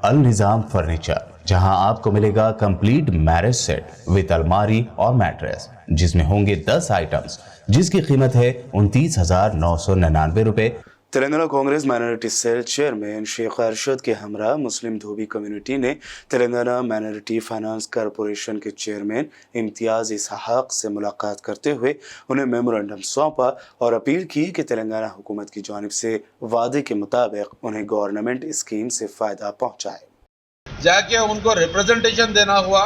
अल Nizam furniture, जहां आपको मिलेगा कंप्लीट मैरिज सेट विद अलमारी और मैट्रेस, जिसमें होंगे 10 आइटम्स, जिसकी कीमत है 29,999 रुपए। Telangana Congress minority cell chairman Sheikh Arshad के हमरा मुस्लिम धोबी कम्युनिटी ने तेलंगाना माइनॉरिटी फाइनेंस कॉरपोरेशन के चेयरमैन इम्तियाज इसहाक से मुलाकात करते हुए उन्हें मेमोरेंडम सौंपा और अपील की कि तेलंगाना हुकूमत की जानिब से वादे के मुताबिक उन्हें गवर्नमेंट स्कीम से फ़ायदा पहुँचाए। जाके उनको रिप्रेजेंटेशन देना हुआ।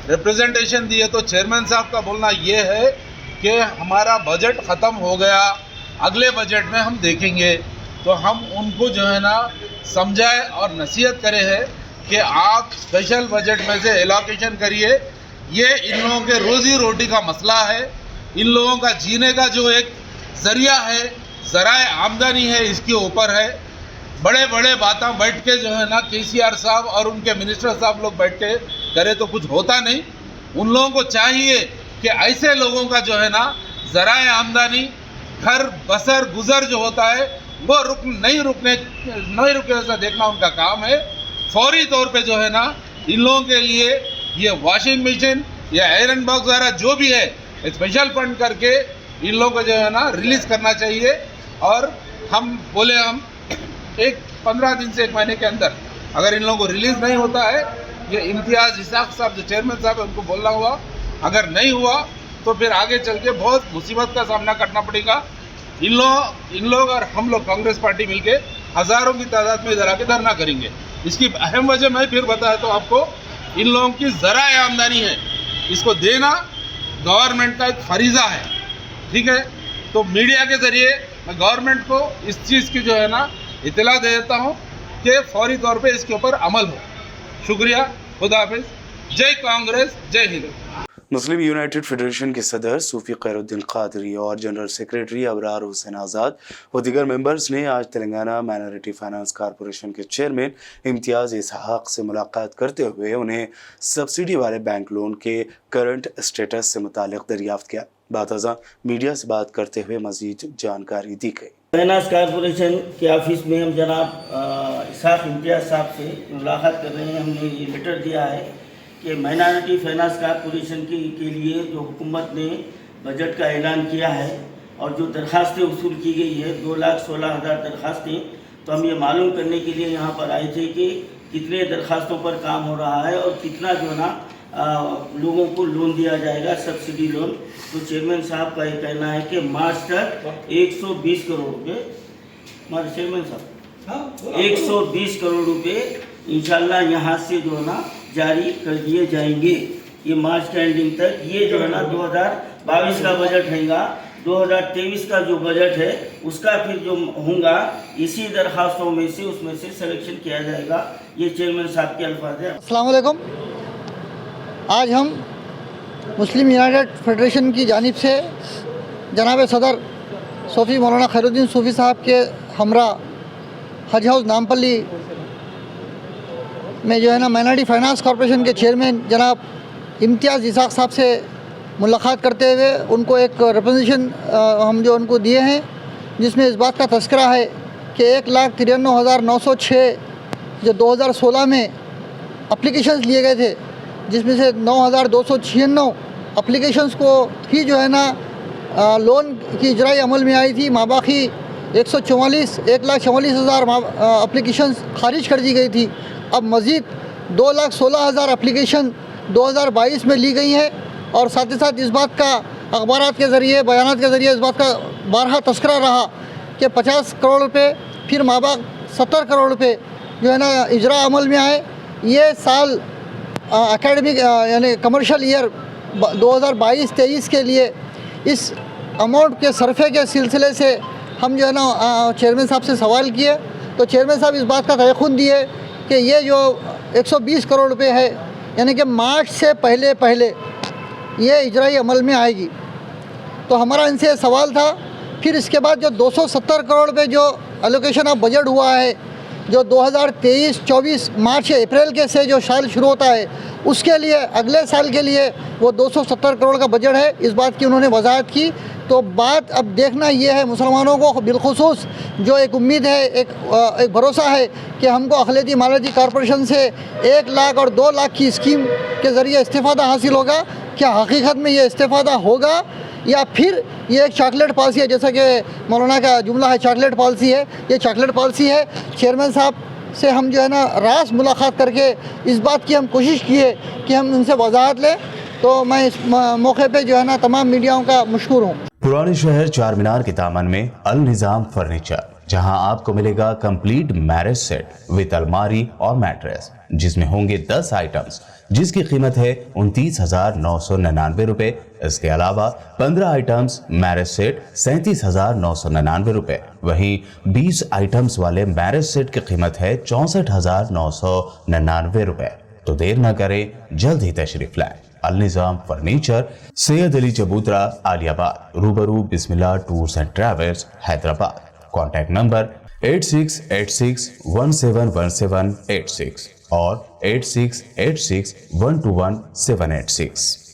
रिप्रेजेंटेशन दिए तो चेयरमैन साहब का बोलना ये है कि हमारा बजट ख़त्म हो गया, अगले बजट में हम देखेंगे। तो हम उनको जो है ना समझाए और नसीहत करे हैं कि आप स्पेशल बजट में से एलोकेशन करिए। ये इन लोगों के रोज़ी रोटी का मसला है, इन लोगों का जीने का जो एक ज़रिया है, ज़राए आमदनी है, इसके ऊपर है। बड़े बड़े बातें बैठ के जो है ना केसीआर साहब और उनके मिनिस्टर साहब लोग बैठ के करे तो कुछ होता नहीं। उन लोगों को चाहिए कि ऐसे लोगों का जो है ना ज़राए आमदनी, घर बसर गुजर जो होता है वो नहीं रुके ऐसा देखना उनका काम है। फौरी तौर पे जो है ना इन लोगों के लिए ये वॉशिंग मशीन या आयरन बॉक्स वगैरह जो भी है स्पेशल फंड करके इन लोगों को जो है ना रिलीज़ करना चाहिए। और हम बोले हम 15 दिन से 1 महीने के अंदर अगर इन लोगों को रिलीज़ नहीं होता है, ये इम्तियाज़ इसाक साहब जो चेयरमैन साहब है उनको बोलना हुआ, अगर नहीं हुआ तो फिर आगे चल के बहुत मुसीबत का सामना करना पड़ेगा। इन लोग और हम लोग कांग्रेस पार्टी मिलके हज़ारों की तादाद में इधर आके धरना करेंगे। इसकी अहम वजह मैं फिर बताया तो आपको, इन लोगों की ज़राए आमदनी है, इसको देना गवर्नमेंट का एक फरीज़ा है, ठीक है। तो मीडिया के ज़रिए मैं गवर्नमेंट को इस चीज़ की जो है ना इत्तला दे देता हूँ कि फौरी तौर पे इसके ऊपर अमल हो। शुक्रिया, खुदा हाफिज़, जय कांग्रेस, जय हिंद। मुस्लिम यूनाइटेड फेडरेशन के सदर सूफी खैरुद्दीन कादरी और जनरल सेक्रेटरी अबरार हुसैन आज़ाद व दीगर मेंबर्स ने आज तेलंगाना माइनॉरिटी फाइनेंस कॉरपोरेशन के चेयरमैन इम्तियाज इसहाक से मुलाकात करते हुए उन्हें सब्सिडी वाले बैंक लोन के करंट स्टेटस से मुतालिक दरियाफ्त किया। बातज़ा मीडिया से बात करते हुए मज़ीद जानकारी दी गई। फाइनेंस कॉरपोरेशन के ऑफिस में हम जनाब इसहाक इम्तियाज साहब से मुलाकात कर रहे हैं। हमने ये लेटर दिया है कि माइनॉरिटी फाइनेंस कॉरपोरेशन के लिए जो हुकूमत ने बजट का ऐलान किया है और जो दरखास्तें वसूल की गई है 2,16,000 दरखास्तें, तो हम ये मालूम करने के लिए यहाँ पर आए थे कि कितने दरखास्तों पर काम हो रहा है और कितना जो है ना लोगों को लोन दिया जाएगा, सब्सिडी लोन। तो चेयरमैन साहब का ये कहना है कि मार्च तक 120 करोड़ रुपये, हमारे चेयरमैन साहब 120 करोड़ रुपये इंशाल्लाह यहाँ से जो है ना जारी कर दिए जाएंगे। ये मार्च के एंडिंग तक ये जो है ना 2022 का बजट रहेगा, 2023 का जो बजट है उसका फिर जो होगा इसी दरखास्तों में से उसमें से सिलेक्शन किया जाएगा। ये चेयरमैन साहब के अल्फाज है। अस्सलाम वालेकुम। आज हम मुस्लिम यूनाइटेड फेडरेशन की जानिब से जनाब सदर सूफी मौलाना खैरुद्दीन सूफी साहब के हमरा हज हाउस नामपल्ली में जो है ना माइनॉरिटी फाइनेंस कॉरपोरेशन के चेयरमैन जनाब इम्तियाज़ इसाक साहब से मुलाकात करते हुए उनको एक रिप्रेजेंटेशन हम जो उनको दिए हैं, जिसमें इस बात का तस्करा है कि 1,93,906 जो 2016 में एप्लीकेशंस लिए गए थे, जिसमें से 9,296 एप्लीकेशंस को ही जो है ना लोन की इजराई अमल में आई थी। माबाकी 1,44,00,000 एप्लीकेशंस खारिज कर दी गई थी। अब मज़ीद 2,16,000 एप्लीकेशन 2022 में ली गई हैं और साथ ही साथ इस बात का अखबारात के ज़रिए, बयानात के ज़रिए इस बात का बारहा तस्करा रहा कि 50 करोड़ रुपए फिर माबाक 70 करोड़ रुपए जो है ना इजरा अमल में आए। ये साल एकेडमिक यानी कमर्शियल ईयर 2022-23 के लिए इस अमाउंट के सरफे के सिलसिले से हम जो है ना चेयरमैन साहब से सवाल किए, तो चेयरमैन साहब इस बात का तयक़ुन दिए कि ये जो 120 करोड़ रुपए है यानी कि मार्च से पहले ये इजराई अमल में आएगी। तो हमारा इनसे सवाल था। फिर इसके बाद जो 270 करोड़ रुपए जो एलोकेशन ऑफ बजट हुआ है, जो 2023-24 मार्च या अप्रैल के से जो साल शुरू होता है, उसके लिए अगले साल के लिए वो 270 करोड़ का बजट है। इस बात की उन्होंने वजाहत की तो बात अब देखना ये है, मुसलमानों को बिलखुसूस जो एक उम्मीद है, एक भरोसा है कि हमको अखिलती मालियाती कॉरपोरेशन से 1 लाख और 2 लाख की स्कीम के ज़रिए इस्तेफ़ादा हासिल होगा। क्या हकीकत में ये इस्तेफ़ादा होगा या फिर ये एक चॉकलेट पॉलिसी है, जैसा कि मौलाना का जुमला है, चॉकलेट पॉलिसी है। ये चॉकलेट पॉलिसी है। चेयरमैन साहब से हम जो है ना रास मुलाकात करके इस बात की हम कोशिश किए कि हम उनसे वजाहत लें, तो मैं इस मौके पे जो है ना तमाम मीडियाओं का मशकूर हूँ। पुराने शहर चार मीनार के दामन में अल निज़ाम फर्नीचर, जहां आपको मिलेगा कंप्लीट मैरिज सेट विद अलमारी और मैट्रेस, जिसमें होंगे 10 आइटम्स जिसकी कीमत है 29,999 रुपए। इसके अलावा 15 आइटम्स मैरिज सेट 37,999 रुपए। वहीं 20 आइटम्स वाले मैरिज सेट की कीमत है 64,999 रुपए। तो देर न करें, जल्द ही तशरीफ लाएं। अल निज़ाम फर्नीचर, सैयद अली चबूतरा, आलियाबाद, रूबरू Bismillah tours and travels, Hyderabad. Contact number 8686171786 और 8686121786।